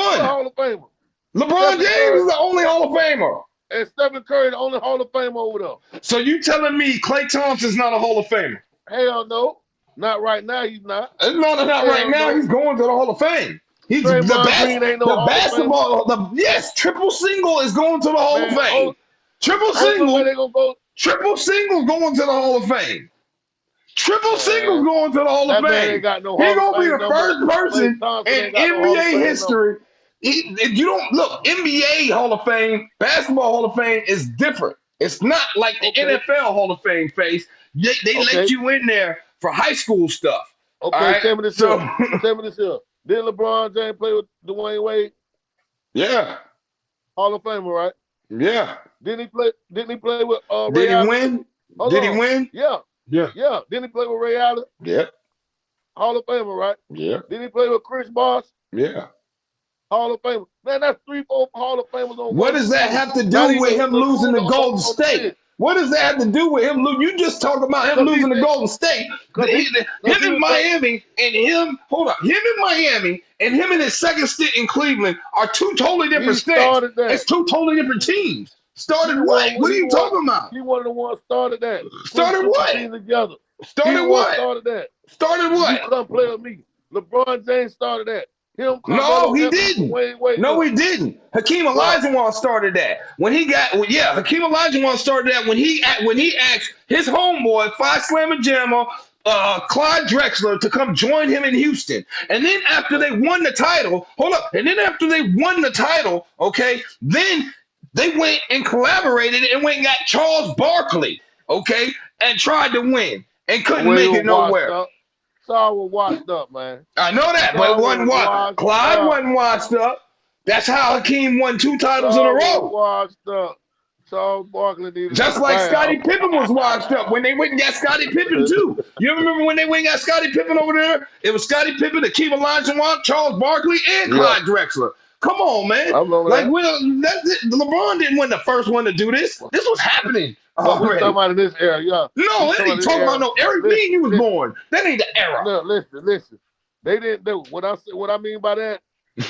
What One. Hall of Famer? LeBron Stephen James is Curry the only Hall of Famer. and Stephen Curry the only Hall of Famer over there. So you telling me Klay Thompson's not a Hall of Famer? Hell no. Not right now, he's not. It's not right Hell now. no. He's going to the Hall of Fame. He's the Draymond best. Green ain't no The Hall of Famer. basketball. Yes, triple single is going to the Hall of Man, Fame. Triple only way single. they gonna go, Triple singles going to the Hall of Fame. Triple singles man, going to the Hall of that man ain't Fame. got no He Hall of gonna be Fame the number. first Klay person Thompson in ain't got no Hall of NBA Fame number. history. If you don't look, NBA Hall of Fame, basketball Hall of Fame is different. It's not like the Okay, NFL Hall of Fame face. They let okay, you in there for high school stuff. All okay. right. Tell me this So here. Tell me this here. Did LeBron James play with Dwayne Wade? yeah, Hall of Famer, right? yeah. Didn't he play? Didn't he play with Did Ray he Allen? win? Hold Did he on. win? Yeah, Yeah. yeah. Didn't he play with Ray Allen? Yeah. Hall of Famer, right? Yeah. Didn't he play with Chris Bosh? Yeah. Hall of Famer. Man, that's 3, 4 Hall of Famers on What one does that team. have to Not do with even him losing including to the Golden on the State? bench. What does that have to do with him? You just talk about him Cause he losing to said, Golden State. cause he, cause Him he in was the, Miami and him, hold up, him in Miami and him in his second stint in Cleveland are two totally different he stints. started that. It's two totally different teams. He Started the what? one. What are you talking about? He one of the ones started that. Putting Started super what? teams together. He Started the one what? started that. Started You what? come play with me. LeBron James started that. Him, No, Carmelo he Anthony, didn't. Dwayne Wade. No, Look, he didn't. Hakeem bro. Olajuwon started that when he got. Well, yeah, Hakeem Olajuwon started that when he asked his homeboy, Five Slammer Jammer, Clyde Drexler, to come join him in Houston. And then after they won the title, hold up. And then after they won the title, okay, then they went and collaborated and went and got Charles Barkley, okay, and tried to win and couldn't We make were it washed nowhere. up. Saul was washed up, man. I know that, but it Saul wasn't was what washed Clyde up. wasn't washed up. That's how Hakeem won 2 titles in a Saul was row. washed up. Charles Barkley needed Just some like bath. Scottie Pippen was washed up when they went and got Scottie Pippen too. You remember when they went and got Scottie Pippen over there? It was Scottie Pippen, Hakeem Olajuwon, Charles Barkley, and Yeah, Clyde Drexler. Come on, man. I remember Like that. LeBron didn't win the first one to do this. This was happening But we talking already. about in this era, yeah. No, We that talking about ain't this talking about era. no Eric Listen, Bean. You was listen, born. That ain't the era. no, listen. They didn't do what I said. What I mean by that,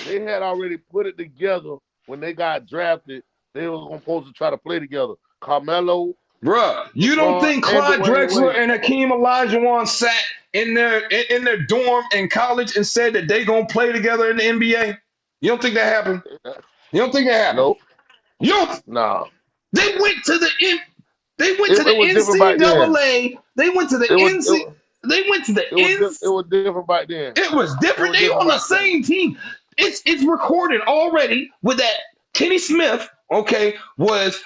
they had already put it together when they got drafted. They were supposed to try to play together. Carmelo, Bruh, you don't LeBron, think and Clyde Dwayne Drexler Wade. and Hakeem Olajuwon sat in their dorm in college and said that they gonna play together in the NBA? You don't think that happened? You don't think that happened? Nope, You don't. nah. They went to the they went to It the was different back then. NCAA. They went to the It was NC. They went to the it was different back then. It was It different. was They different on the back then. same team. It's recorded already with that Kenny Smith, okay, was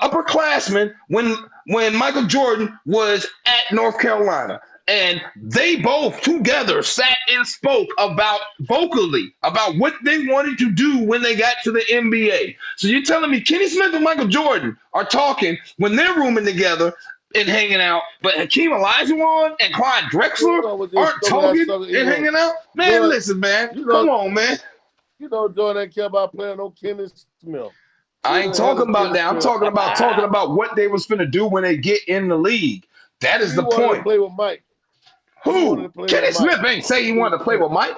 upperclassman when Michael Jordan was at North Carolina. And they both together sat and spoke about vocally about what they wanted to do when they got to the NBA. So you're telling me Kenny Smith and Michael Jordan are talking when they're rooming together and hanging out, but Hakeem Olajuwon and Clyde Drexler Jordan was just aren't some of that talking stuff. and hanging out? Man, Jordan, listen, man. you Come know, on, man. Jordan didn't care about playing no Kenny Smith. I He ain't didn't have talking no about Kenny that. I'm Smith. talking about what they was finna do when they get in the league. That is He the wanted to point. play with Mike. He wanted to Who? play Kenny with Mike. Smith ain't say he wanted to play with Mike.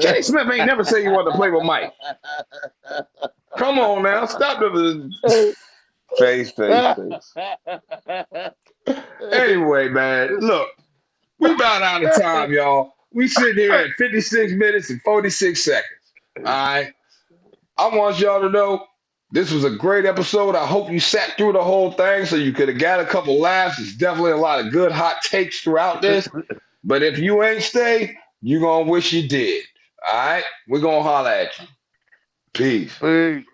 Kenny Smith ain't never say he wanted to play with Mike. Come on now. Stop the face. Anyway, man, look, we about out of time, y'all. We sitting here at 56 minutes and 46 seconds. All right. I want y'all to know this was a great episode. I hope you sat through the whole thing so you could have got a couple laughs. There's definitely a lot of good hot takes throughout this. But if you ain't stay, you gonna wish you did. All right? We're gonna holler at you. Peace. Peace.